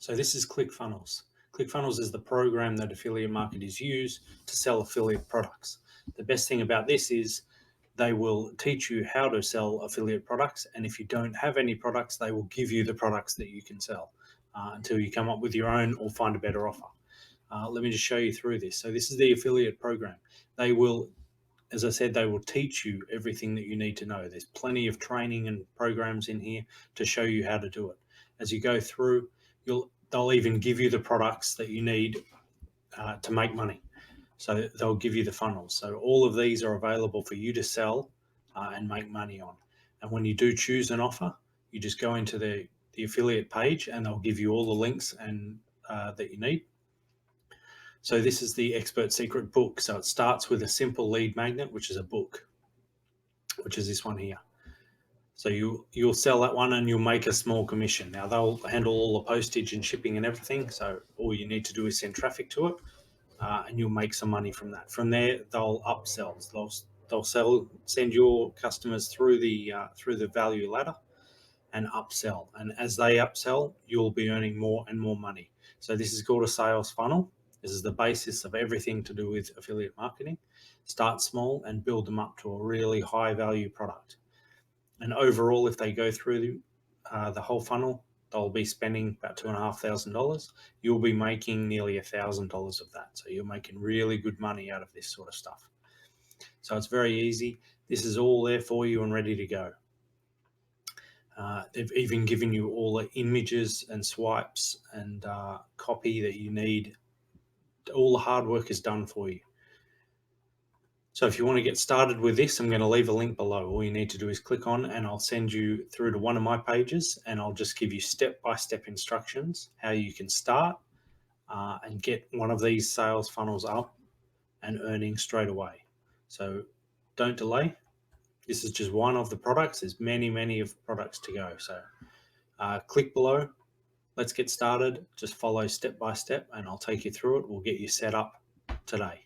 So this is ClickFunnels. ClickFunnels is the program that affiliate marketers use to sell affiliate products. The best thing about this is they will teach you how to sell affiliate products, and if you don't have any products, they will give you the products that you can sell until you come up with your own or find a better offer. Let me just show you through this. So this is the affiliate program. They will, as I said, they will teach you everything that you need to know. There's plenty of training and programs in here to show you how to do it. As you go through, they'll even give you the products that you need to make money. So they'll give you the funnels. So all of these are available for you to sell and make money on. And when you do choose an offer, you just go into the affiliate page and they'll give you all the links and that you need. So this is the Expert Secret book. So it starts with a simple lead magnet, which is a book, which is this one here. So you'll sell that one and you'll make a small commission. Now they'll handle all the postage and shipping and everything. So all you need to do is send traffic to it, and you'll make some money from that. From there, they'll upsell. They'll send your customers through the value ladder and upsell. And as they upsell, you'll be earning more and more money. So this is called a sales funnel. This is the basis of everything to do with affiliate marketing. Start small and build them up to a really high value product. And overall, if they go through the whole funnel, they'll be spending about $2,500. You'll be making nearly $1,000 of that. So you're making really good money out of this sort of stuff. So it's very easy. This is all there for you and ready to go. They've even given you all the images and swipes and copy that you need. All the hard work is done for you. So if you want to get started with this, I'm going to leave a link below. All you need to do is click on and I'll send you through to one of my pages and I'll just give you step-by-step instructions how you can start and get one of these sales funnels up and earning straight away. So don't delay. This is just one of the products. There's many of products to go. So click below. Let's get started. Just follow step by step and I'll take you through it. We'll get you set up today.